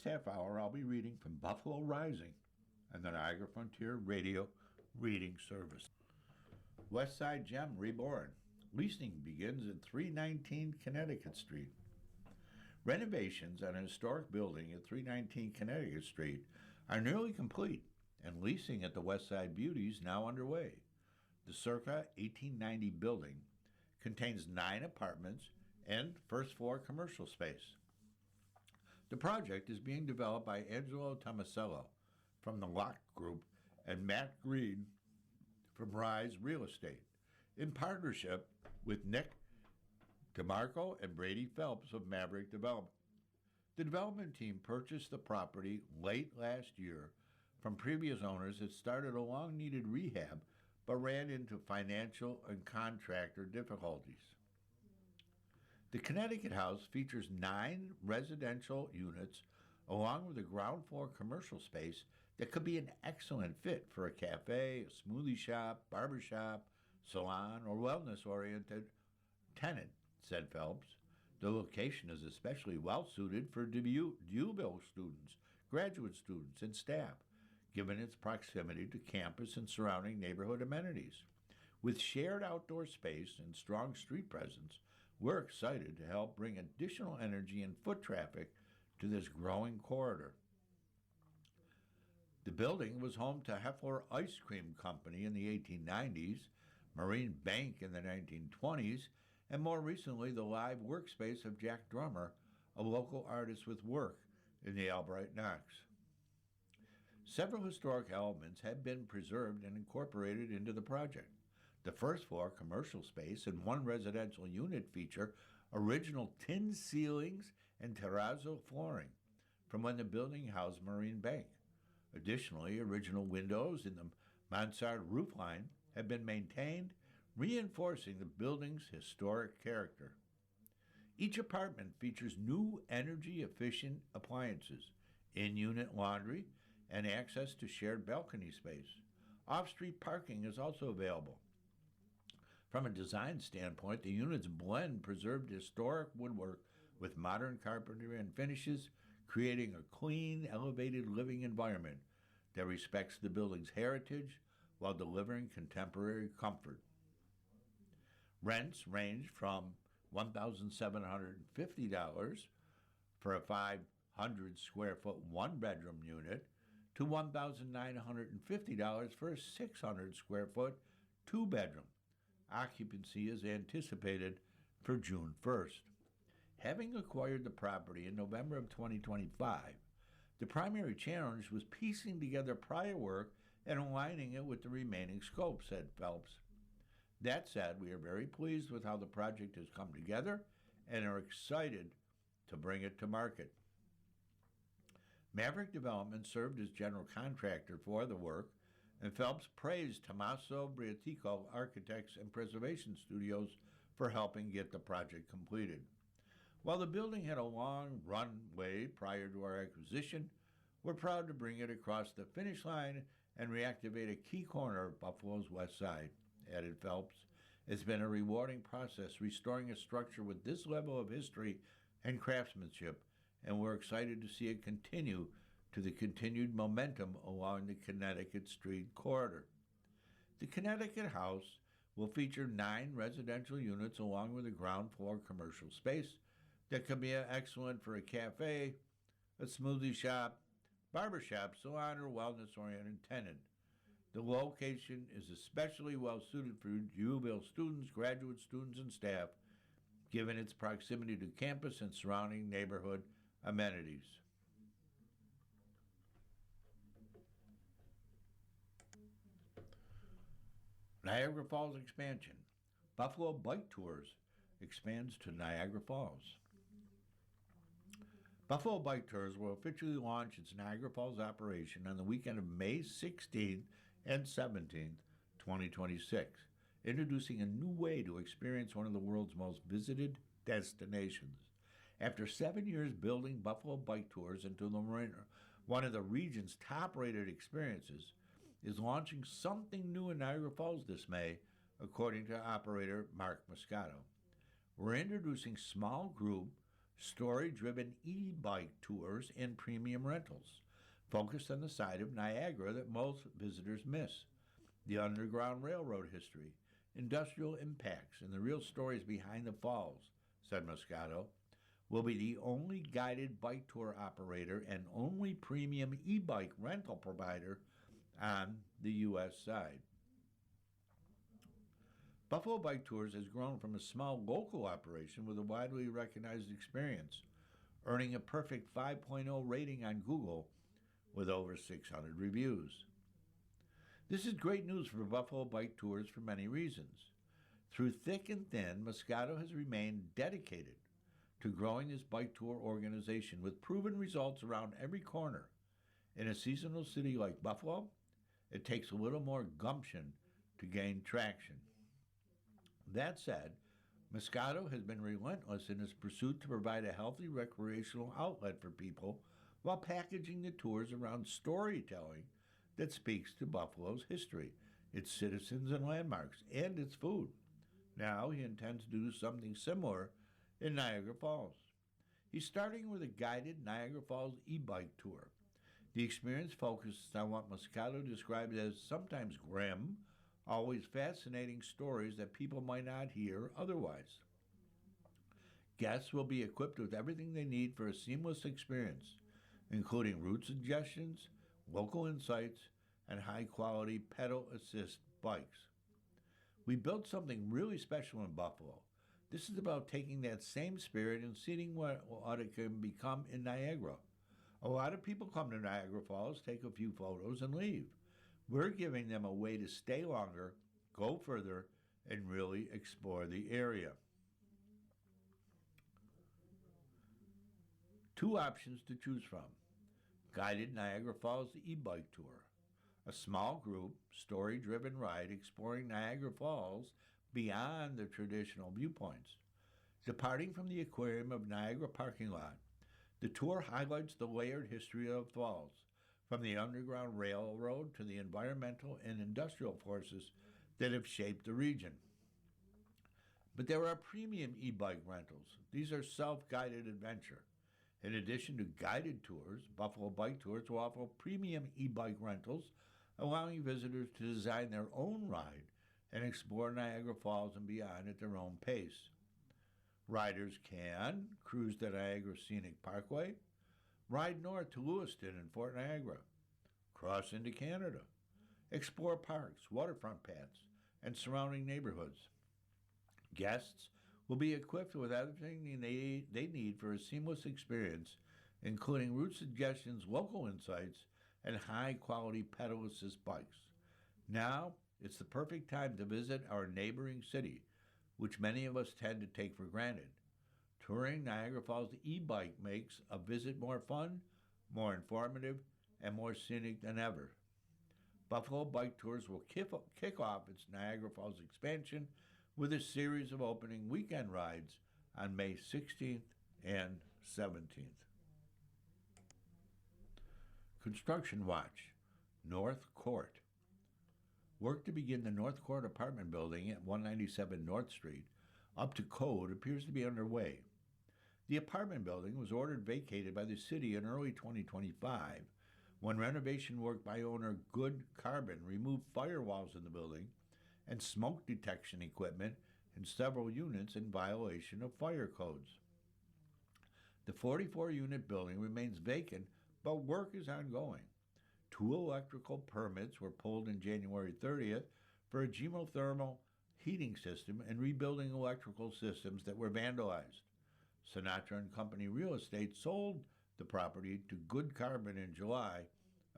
first half hour, I'll be reading from Buffalo Rising and the Niagara Frontier Radio Reading Service. West Side Gem Reborn. Leasing begins at 319 Connecticut Street. Renovations on a historic building at 319 Connecticut Street are nearly complete, and leasing at the West Side Beauty is now underway. The circa 1890 building contains 9 apartments and first-floor commercial space. The project is being developed by Angelo Tomasello from the Locke Group and Matt Green from Rise Real Estate, in partnership with Nick DeMarco and Brady Phelps of Maverick Development. The development team purchased the property late last year from previous owners that started a long-needed rehab but ran into financial and contractor difficulties. The Connecticut House features 9 residential units along with a ground floor commercial space that could be an excellent fit for a cafe, a smoothie shop, barber shop, salon, or wellness-oriented tenant, said Phelps. The location is especially well-suited for DeAuville students, graduate students, and staff, given its proximity to campus and surrounding neighborhood amenities. With shared outdoor space and strong street presence, we're excited to help bring additional energy and foot traffic to this growing corridor. The building was home to Heffler Ice Cream Company in the 1890s, Marine Bank in the 1920s, and more recently the live workspace of Jack Drummer, a local artist with work in the Albright Knox. Several historic elements have been preserved and incorporated into the project. The first floor commercial space and 1 residential unit feature original tin ceilings and terrazzo flooring from when the building housed Marine Bank. Additionally, original windows in the mansard roofline have been maintained, reinforcing the building's historic character. Each apartment features new energy-efficient appliances, in-unit laundry, and access to shared balcony space. Off-street parking is also available. From a design standpoint, the units blend preserved historic woodwork with modern carpentry and finishes, creating a clean, elevated living environment that respects the building's heritage while delivering contemporary comfort. Rents range from $1,750 for a 500-square-foot one-bedroom unit to $1,950 for a 600-square-foot two-bedroom. Occupancy is anticipated for June 1st. Having acquired the property in November of 2025, the primary challenge was piecing together prior work and aligning it with the remaining scope, said Phelps. That said, we are very pleased with how the project has come together and are excited to bring it to market. Maverick Development served as general contractor for the work, and Phelps praised Tommaso Briatico Architects and Preservation Studios for helping get the project completed. While the building had a long runway prior to our acquisition, we're proud to bring it across the finish line and reactivate a key corner of Buffalo's west side, added Phelps. It's been a rewarding process restoring a structure with this level of history and craftsmanship, and we're excited to see it continue to the continued momentum along the Connecticut Street corridor. The Connecticut House will feature 9 residential units along with a ground floor commercial space that can be excellent for a cafe, a smoothie shop, barber shop, salon, or wellness-oriented tenant. The location is especially well suited for DeAuville students, graduate students, and staff, given its proximity to campus and surrounding neighborhood amenities. Niagara Falls expansion. Buffalo Bike Tours expands to Niagara Falls. Buffalo Bike Tours will officially launch its Niagara Falls operation on the weekend of May 16th and 17th, 2026, introducing a new way to experience one of the world's most visited destinations. After 7 years building Buffalo Bike Tours into one of the region's top-rated experiences, is launching something new in Niagara Falls this May, according to operator Mark Moscato. We're introducing small group story-driven e-bike tours and premium rentals, focused on the side of Niagara that most visitors miss, the Underground Railroad history, industrial impacts, and the real stories behind the falls, said Moscato, will be the only guided bike tour operator and only premium e-bike rental provider on the U.S. side. Buffalo Bike Tours has grown from a small local operation with a widely recognized experience, earning a perfect 5.0 rating on Google with over 600 reviews. This is great news for Buffalo Bike Tours for many reasons. Through thick and thin, Moscato has remained dedicated to growing his bike tour organization with proven results around every corner. In a seasonal city like Buffalo, it takes a little more gumption to gain traction. That said, Moscato has been relentless in his pursuit to provide a healthy recreational outlet for people while packaging the tours around storytelling that speaks to Buffalo's history, its citizens and landmarks, and its food. Now he intends to do something similar in Niagara Falls. He's starting with a guided Niagara Falls e-bike tour. The experience focuses on what Moscato described as sometimes grim, always fascinating stories that people might not hear otherwise. Guests will be equipped with everything they need for a seamless experience, including route suggestions, local insights, and high-quality pedal assist bikes. We built something really special in Buffalo. This is about taking that same spirit and seeing what it can become in Niagara. A lot of people come to Niagara Falls, take a few photos, and leave. We're giving them a way to stay longer, go further, and really explore the area. Two options to choose from. Guided Niagara Falls e-bike tour. A small group, story-driven ride exploring Niagara Falls beyond the traditional viewpoints. Departing from the aquarium of Niagara parking lot, the tour highlights the layered history of falls, from the Underground Railroad to the environmental and industrial forces that have shaped the region. But there are premium e-bike rentals. These are self-guided adventure. In addition to guided tours, Buffalo Bike Tours will offer premium e-bike rentals, allowing visitors to design their own ride and explore Niagara Falls and beyond at their own pace. Riders can cruise the Niagara Scenic Parkway, ride north to Lewiston and Fort Niagara, cross into Canada, explore parks, waterfront paths, and surrounding neighborhoods. Guests will be equipped with everything they need for a seamless experience, including route suggestions, local insights, and high-quality pedal assist bikes. Now, it's the perfect time to visit our neighboring city, which many of us tend to take for granted. Touring Niagara Falls e-bike makes a visit more fun, more informative, and more scenic than ever. Buffalo Bike Tours will kick off its Niagara Falls expansion with a series of opening weekend rides on May 16th and 17th. Construction Watch, North Court. Work to begin the North Court apartment building at 197 North Street up to code appears to be underway. The apartment building was ordered vacated by the city in early 2025 when renovation work by owner Good Carbon removed firewalls in the building and smoke detection equipment in several units in violation of fire codes. The 44-unit building remains vacant, but work is ongoing. 2 electrical permits were pulled in January 30th for a geothermal heating system and rebuilding electrical systems that were vandalized. Sinatra and Company Real Estate sold the property to Good Carbon in July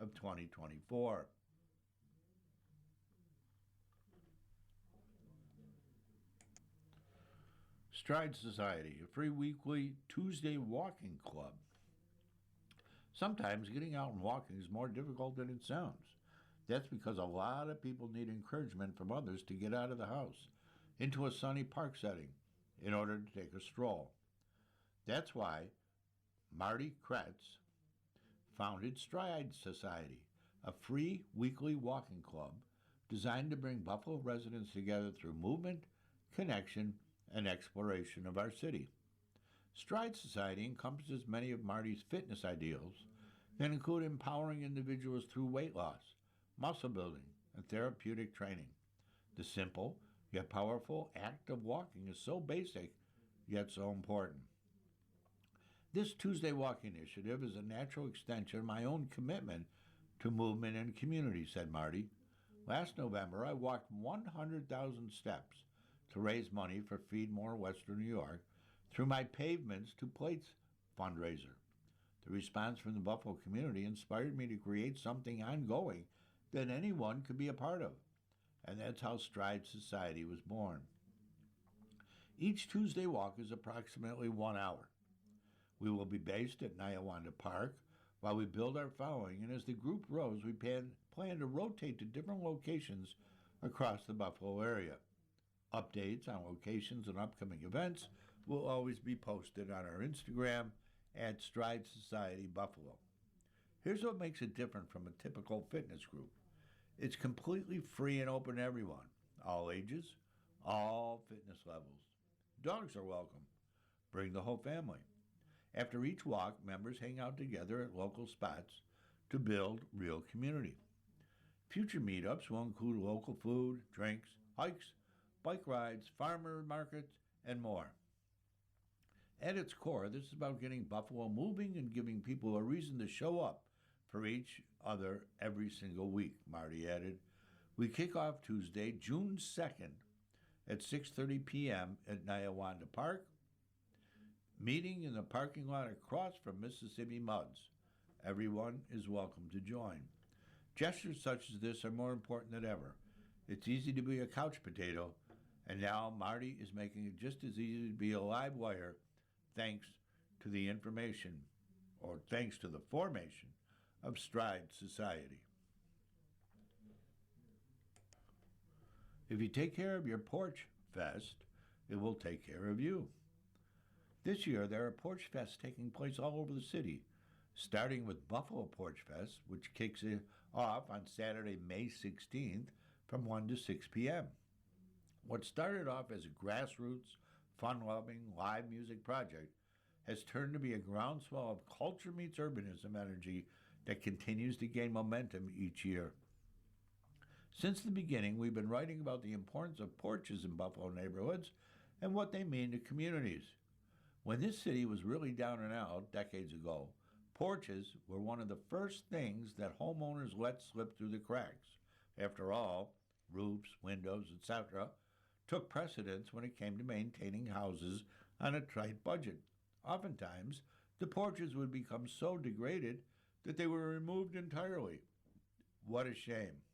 of 2024. Stride Society, a free weekly Tuesday walking club. Sometimes getting out and walking is more difficult than it sounds. That's because a lot of people need encouragement from others to get out of the house into a sunny park setting in order to take a stroll. That's why Marty Kretz founded Stride Society, a free weekly walking club designed to bring Buffalo residents together through movement, connection, and exploration of our city. Stride Society encompasses many of Marty's fitness ideals that include empowering individuals through weight loss, muscle building, and therapeutic training. The simple yet powerful act of walking is so basic yet so important. This Tuesday Walk initiative is a natural extension of my own commitment to movement and community, said Marty. Last November, I walked 100,000 steps to raise money for Feed More Western New York through my Pavements to Plates fundraiser. The response from the Buffalo community inspired me to create something ongoing that anyone could be a part of, and that's how Stride Society was born. Each Tuesday Walk is approximately 1 hour. We will be based at Nyawanda Park while we build our following, and as the group grows, we plan to rotate to different locations across the Buffalo area. Updates on locations and upcoming events will always be posted on our Instagram at Stride Society Buffalo. Here's what makes it different from a typical fitness group. It's completely free and open to everyone, all ages, all fitness levels. Dogs are welcome. Bring the whole family. After each walk, members hang out together at local spots to build real community. Future meetups will include local food, drinks, hikes, bike rides, farmer markets, and more. At its core, this is about getting Buffalo moving and giving people a reason to show up for each other every single week, Marty added. We kick off Tuesday, June 2nd at 6:30 p.m. at Nyawanda Park, meeting in the parking lot across from Mississippi Muds. Everyone is welcome to join. Gestures such as this are more important than ever. It's easy to be a couch potato, and now Marty is making it just as easy to be a live wire thanks to the formation of Stride Society. If you take care of your Porch Fest, it will take care of you. This year, there are Porch Fests taking place all over the city, starting with Buffalo Porch Fest, which kicks it off on Saturday, May 16th from 1 to 6 p.m. What started off as a grassroots, fun-loving, live music project has turned to be a groundswell of culture meets urbanism energy that continues to gain momentum each year. Since the beginning, we've been writing about the importance of porches in Buffalo neighborhoods and what they mean to communities. When this city was really down and out decades ago, porches were one of the first things that homeowners let slip through the cracks. After all, roofs, windows, etc., took precedence when it came to maintaining houses on a tight budget. Oftentimes, the porches would become so degraded that they were removed entirely. What a shame.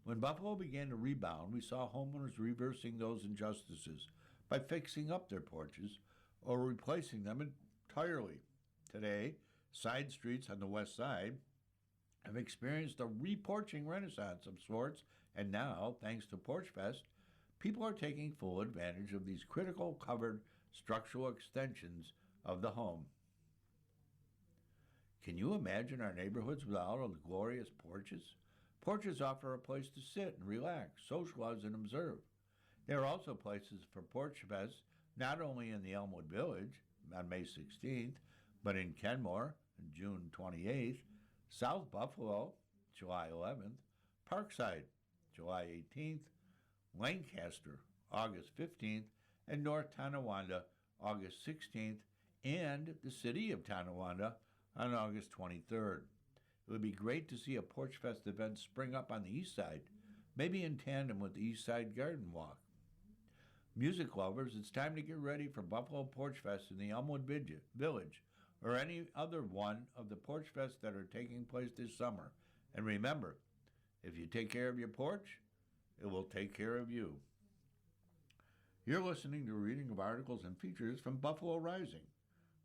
When Buffalo began to rebound, we saw homeowners reversing those injustices by fixing up their porches or replacing them entirely. Today, side streets on the west side have experienced a reporching renaissance of sorts, and now, thanks to Porch Fest, people are taking full advantage of these critical covered structural extensions of the home. Can you imagine our neighborhoods without all the glorious porches? Porches offer a place to sit and relax, socialize, and observe. There are also places for Porch Fest not only in the Elmwood Village on May 16th, but in Kenmore on June 28th, South Buffalo, July 11th, Parkside, July 18th, Lancaster, August 15th, and North Tonawanda, August 16th, and the city of Tonawanda on August 23rd. It would be great to see a Porch Fest event spring up on the east side, maybe in tandem with the East Side Garden Walk. Music lovers, it's time to get ready for Buffalo Porch Fest in the Elmwood Village, or any other one of the Porch Fests that are taking place this summer. And remember, if you take care of your porch, it will take care of you. You're listening to a reading of articles and features from Buffalo Rising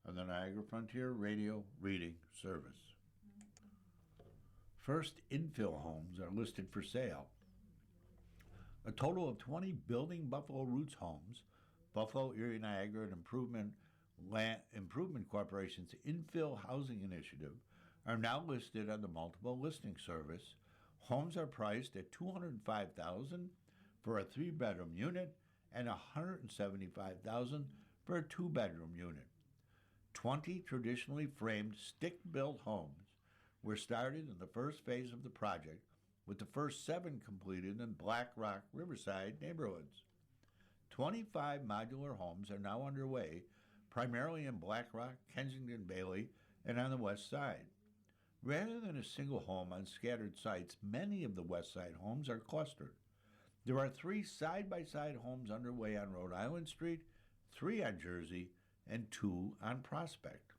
on the Niagara Frontier Radio Reading Service. First infill homes are listed for sale. A total of 20 Building Buffalo Roots homes, Buffalo, Erie, Niagara, and Improvement Corporation's Infill Housing Initiative, are now listed on the multiple listing service. Homes are priced at $205,000 for a 3-bedroom unit and $175,000 for a 2-bedroom unit. 20 traditionally framed stick-built homes were started in the first phase of the project, with the first 7 completed in Black Rock Riverside neighborhoods. 25 modular homes are now underway, primarily in Black Rock, Kensington Bailey, and on the west side. Rather than a single home on scattered sites, many of the west side homes are clustered. There are 3 side-by-side homes underway on Rhode Island Street, 3 on Jersey, and 2 on Prospect.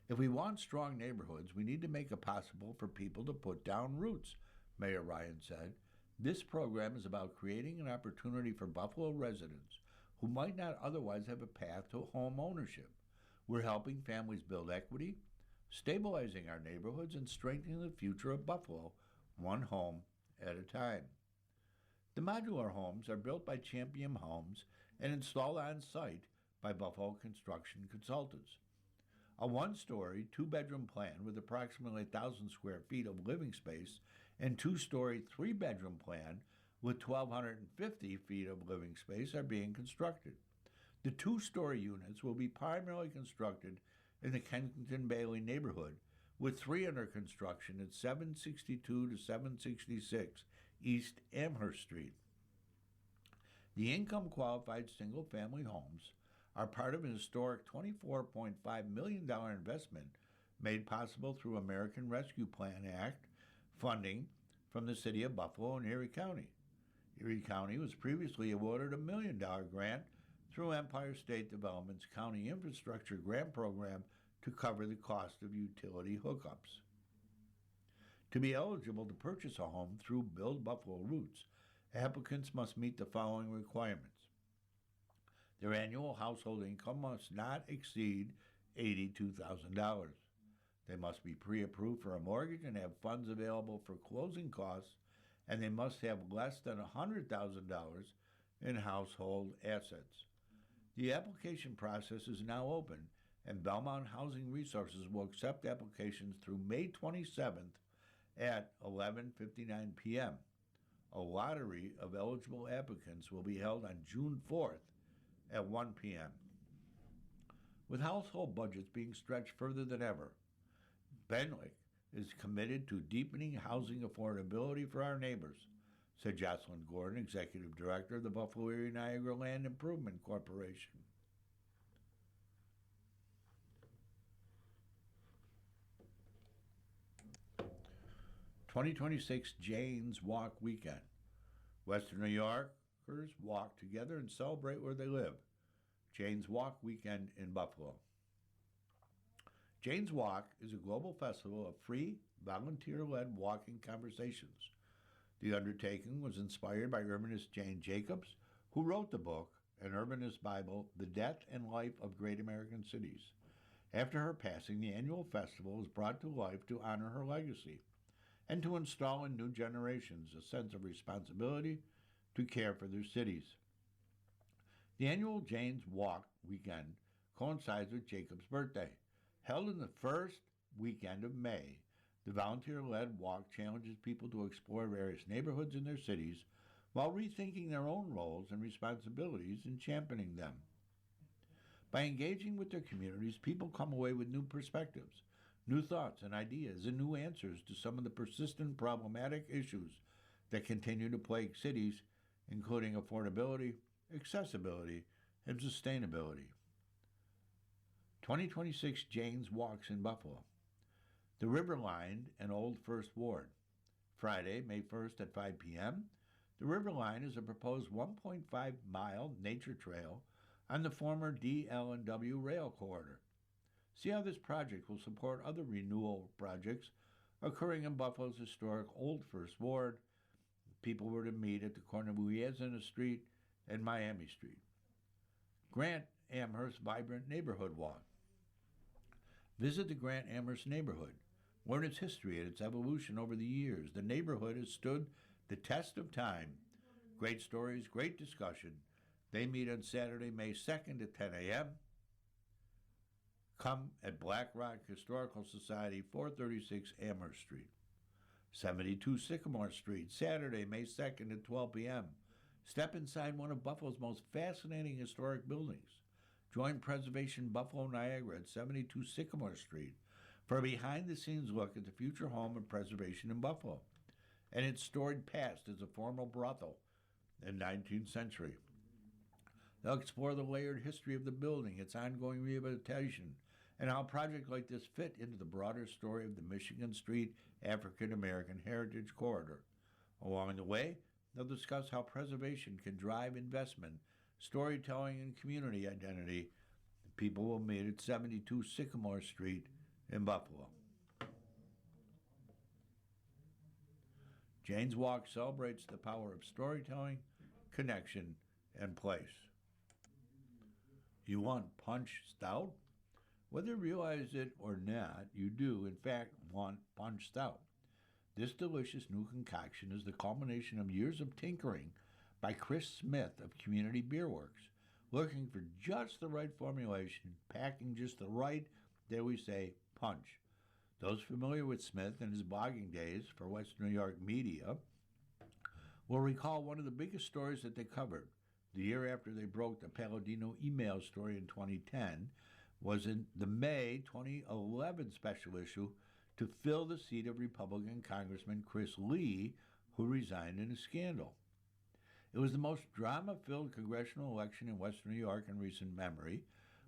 If we want strong neighborhoods, we need to make it possible for people to put down roots, Mayor Ryan said. This program is about creating an opportunity for Buffalo residents who might not otherwise have a path to home ownership. We're helping families build equity, stabilizing our neighborhoods, and strengthening the future of Buffalo, one home at a time. The modular homes are built by Champion Homes and installed on site by Buffalo Construction Consultants. A 1-story, 2-bedroom plan with approximately 1,000 square feet of living space and 2-story, 3-bedroom plan with 1,250 feet of living space are being constructed. The 2-story units will be primarily constructed in the Kensington Bailey neighborhood, with 3 under construction at 762 to 766 East Amherst Street. The income-qualified single-family homes are part of an historic $24.5 million investment made possible through American Rescue Plan Act funding from the City of Buffalo and Erie County. Erie County was previously awarded a $1 million grant through Empire State Development's County Infrastructure Grant Program to cover the cost of utility hookups. To be eligible to purchase a home through Build Buffalo Roots, applicants must meet the following requirements. Their annual household income must not exceed $82,000. They must be pre-approved for a mortgage and have funds available for closing costs, and they must have less than $100,000 in household assets. The application process is now open, and Belmont Housing Resources will accept applications through May 27th at 11:59 p.m. A lottery of eligible applicants will be held on June 4th at 1 p.m. With household budgets being stretched further than ever, Benlick is committed to deepening housing affordability for our neighbors, said Jocelyn Gordon, Executive Director of the Buffalo Erie Niagara Land Improvement Corporation. '26 Jane's Walk Weekend. Western New Yorkers walk together and celebrate where they live. Jane's Walk Weekend in Buffalo. Jane's Walk is a global festival of free, volunteer-led walking conversations. The undertaking was inspired by urbanist Jane Jacobs, who wrote the book, an urbanist Bible, The Death and Life of Great American Cities. After her passing, the annual festival was brought to life to honor her legacy and to install in new generations a sense of responsibility to care for their cities. The annual Jane's Walk weekend coincides with Jacob's birthday. Held in the first weekend of May, the volunteer-led walk challenges people to explore various neighborhoods in their cities while rethinking their own roles and responsibilities in championing them. By engaging with their communities, people come away with new perspectives, new thoughts and ideas, and new answers to some of the persistent problematic issues that continue to plague cities, including affordability, accessibility, and sustainability. 2026 Jane's Walks in Buffalo. The River Line and Old First Ward. Friday, May 1st at 5 p.m., the River Line is a proposed 1.5-mile nature trail on the former DL&W rail corridor. See how this project will support other renewal projects occurring in Buffalo's historic Old First Ward. People were to meet at the corner of Louisiana Street and Miami Street. Grant Amherst Vibrant Neighborhood Walk. Visit the Grant Amherst neighborhood. Learn its history and its evolution over the years. The neighborhood has stood the test of time. Great stories, great discussion. They meet on Saturday, May 2nd at 10 a.m. Come at Black Rock Historical Society, 436 Amherst Street. 72 Sycamore Street, Saturday, May 2nd at 12 p.m. Step inside one of Buffalo's most fascinating historic buildings. Join Preservation Buffalo Niagara at 72 Sycamore Street for a behind-the-scenes look at the future home of preservation in Buffalo and its storied past as a former brothel in the 19th century. They'll explore the layered history of the building, its ongoing rehabilitation, and how projects like this fit into the broader story of the Michigan Street African American Heritage Corridor. Along the way, they'll discuss how preservation can drive investment, storytelling, and community identity. People will meet at 72 Sycamore Street in Buffalo. Jane's Walk celebrates the power of storytelling, connection, and place. You want Punch Stout? Whether you realize it or not, you do, in fact, want Punch Stout. This delicious new concoction is the culmination of years of tinkering by Chris Smith of Community Beer Works, looking for just the right formulation, packing just the right, dare we say, punch. Those familiar with Smith and his blogging days for Western New York media will recall one of the biggest stories that they covered. The year after they broke the Palladino email story in 2010 was in the May 2011 special issue to fill the seat of Republican Congressman Chris Lee, who resigned in a scandal. It was the most drama-filled congressional election in Western New York in recent memory,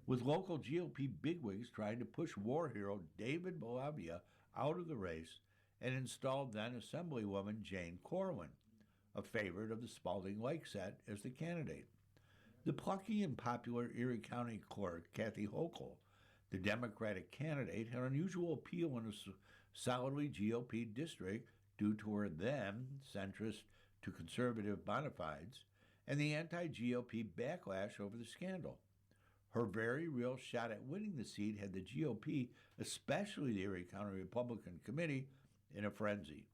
with local GOP bigwigs trying to push war hero David Bolavia out of the race and install then Assemblywoman Jane Corwin, a favorite of the Spalding Lake set, as the candidate. The plucky and popular Erie County Clerk, Kathy Hochul, the Democratic candidate, had unusual appeal in a solidly GOP district due to her then centrist to conservative bona fides and the anti-GOP backlash over the scandal. Her very real shot at winning the seat had the GOP, especially the Erie County Republican Committee, in a frenzy.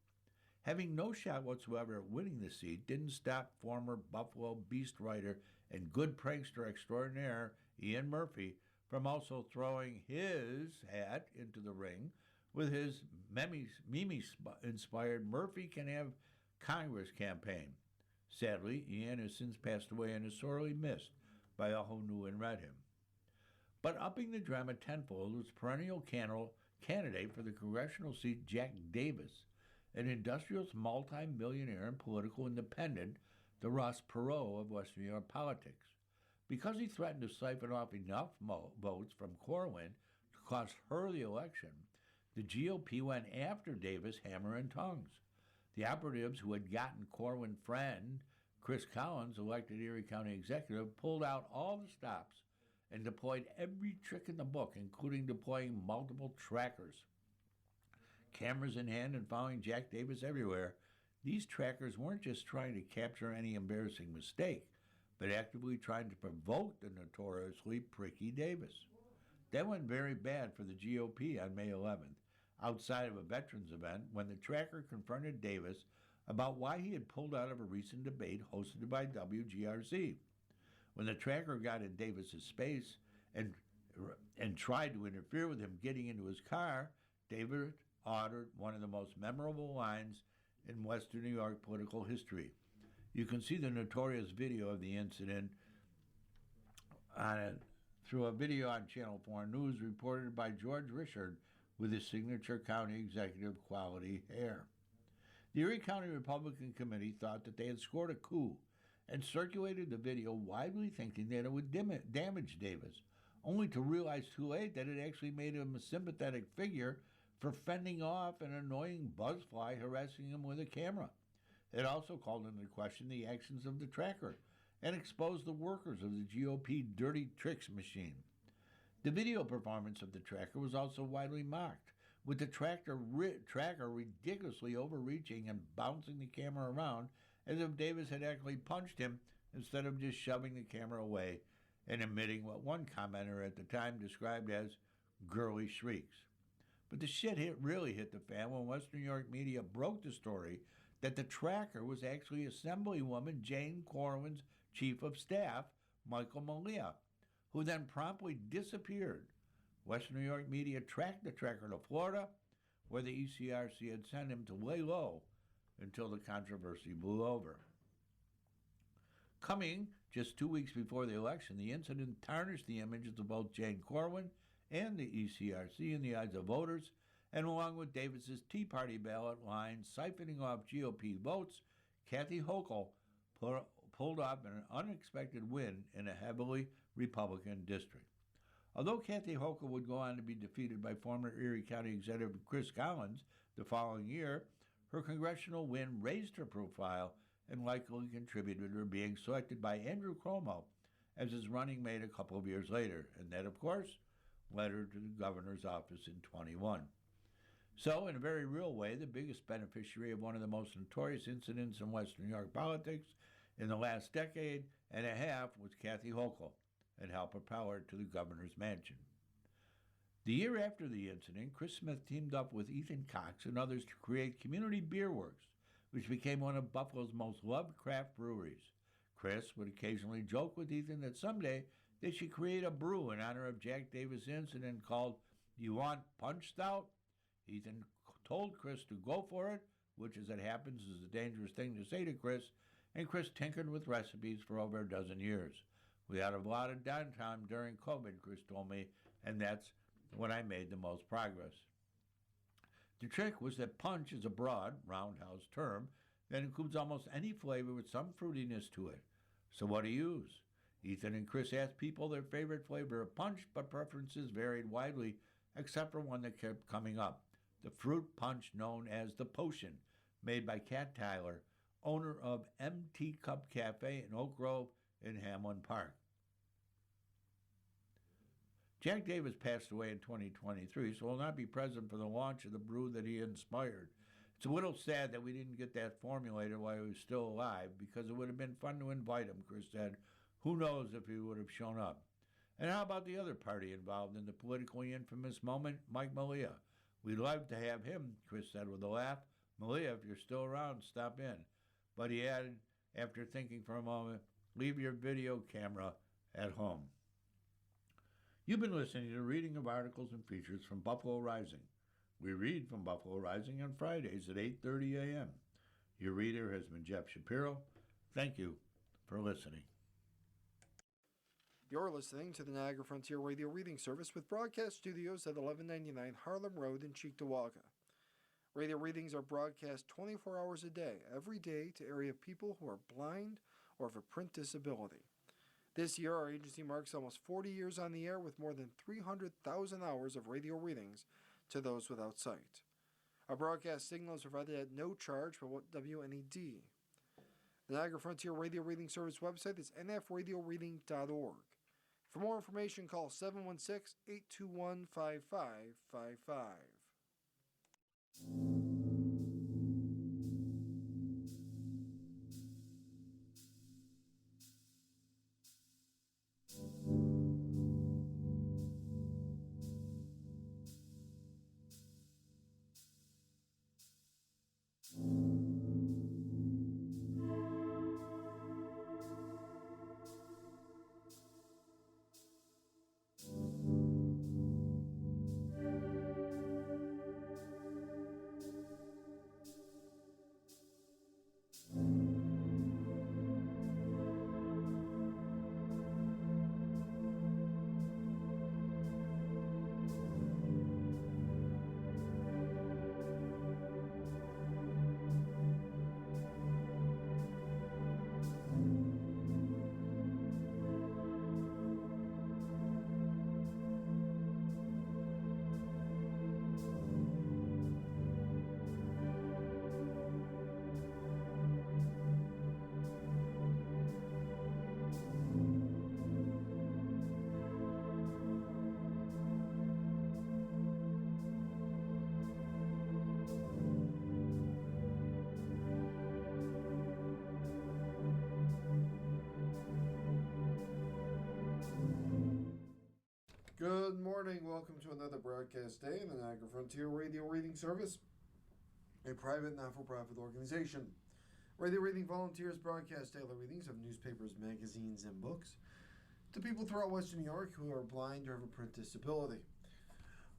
Having no shot whatsoever at winning the seat didn't stop former Buffalo Beast writer and good prankster extraordinaire Ian Murphy from also throwing his hat into the ring with his Mimi-inspired Murphy Can Have Congress campaign. Sadly, Ian has since passed away and is sorely missed by all who knew and read him. But upping the drama tenfold was perennial candidate for the congressional seat Jack Davis, an industrialist, multi-millionaire, and political independent, the Ross Perot of Western New York politics. Because he threatened to siphon off enough votes from Corwin to cost her the election, the GOP went after Davis hammer and tongs. The operatives who had gotten Corwin friend Chris Collins, elected Erie County executive, pulled out all the stops and deployed every trick in the book, including deploying multiple trackers. Cameras in hand and following Jack Davis everywhere, these trackers weren't just trying to capture any embarrassing mistake, but actively trying to provoke the notoriously pricky Davis. That went very bad for the GOP on May 11th, outside of a veterans event, when the tracker confronted Davis about why he had pulled out of a recent debate hosted by WGRZ. When the tracker got in Davis's space and tried to interfere with him getting into his car, David uttered one of the most memorable lines in Western New York political history. You can see the notorious video of the incident through a video on Channel 4 News reported by George Richard with his signature county executive quality hair. The Erie County Republican Committee thought that they had scored a coup and circulated the video widely thinking that it would damage Davis, only to realize too late that it actually made him a sympathetic figure for fending off an annoying buzzfly harassing him with a camera. It also called into question the actions of the tracker and exposed the workers of the GOP dirty tricks machine. The video performance of the tracker was also widely mocked, with the tracker ridiculously overreaching and bouncing the camera around as if Davis had actually punched him instead of just shoving the camera away and emitting what one commenter at the time described as girly shrieks. But the shit really hit the fan when Western New York media broke the story that the tracker was actually Assemblywoman Jane Corwin's chief of staff, Michael Malia, who then promptly disappeared. Western New York media tracked the tracker to Florida, where the ECRC had sent him to lay low until the controversy blew over. Coming just 2 weeks before the election, the incident tarnished the images of both Jane Corwin and the ECRC in the eyes of voters, and along with Davis's Tea Party ballot line siphoning off GOP votes, Kathy Hochul pulled off an unexpected win in a heavily Republican district. Although Kathy Hochul would go on to be defeated by former Erie County Executive Chris Collins the following year, her congressional win raised her profile and likely contributed to her being selected by Andrew Cuomo as his running mate a couple of years later, and that, of course, led her to the governor's office in 21. So, in a very real way, the biggest beneficiary of one of the most notorious incidents in Western New York politics in the last decade and a half was Kathy Hochul, and helped propel her to the governor's mansion. The year after the incident, Chris Smith teamed up with Ethan Cox and others to create Community Beer Works, which became one of Buffalo's most loved craft breweries. Chris would occasionally joke with Ethan that someday they should create a brew in honor of Jack Davis' incident called You Want Punch Stout? Ethan told Chris to go for it, which, as it happens, is a dangerous thing to say to Chris, and Chris tinkered with recipes for over a dozen years. We had a lot of downtime during COVID, Chris told me, and that's when I made the most progress. The trick was that punch is a broad, roundhouse term that includes almost any flavor with some fruitiness to it. So what to use? Ethan and Chris asked people their favorite flavor of punch, but preferences varied widely, except for one that kept coming up, the fruit punch known as the Potion, made by Kat Tyler, owner of MT Cup Cafe in Oak Grove in Hamlin Park. Jack Davis passed away in 2023, so will not be present for the launch of the brew that he inspired. It's a little sad that we didn't get that formulated while he was still alive, because it would have been fun to invite him, Chris said. Who knows if he would have shown up. And how about the other party involved in the politically infamous moment, Mike Malia? We'd love to have him, Chris said with a laugh. Malia, if you're still around, stop in. But he added, after thinking for a moment, leave your video camera at home. You've been listening to reading of articles and features from Buffalo Rising. We read from Buffalo Rising on Fridays at 8:30 a.m. Your reader has been Jeff Shapiro. Thank you for listening. You're listening to the Niagara Frontier Radio Reading Service with broadcast studios at 1199 Harlem Road in Cheektowaga. Radio readings are broadcast 24 hours a day, every day, to area people who are blind or have a print disability. This year, our agency marks almost 40 years on the air with more than 300,000 hours of radio readings to those without sight. Our broadcast signal is provided at no charge by WNED. The Niagara Frontier Radio Reading Service website is nfradioreading.org. For more information, call 716-821-5555. Good morning. Welcome to another broadcast day in the Niagara Frontier Radio Reading Service, a private not-for-profit organization. Radio Reading volunteers broadcast daily readings of newspapers, magazines, and books to people throughout Western New York who are blind or have a print disability.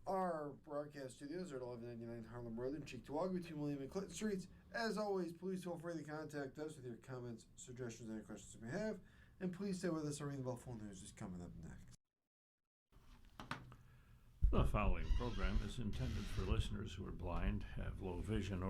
Our broadcast studios are at 1199 Harlem Road in Cheektowaga between William and Clinton Streets. As always, please feel free to contact us with your comments, suggestions, and questions you may have. And please stay with us. Our Ring the Bell phone news is coming up next. The following program is intended for listeners who are blind, have low vision, or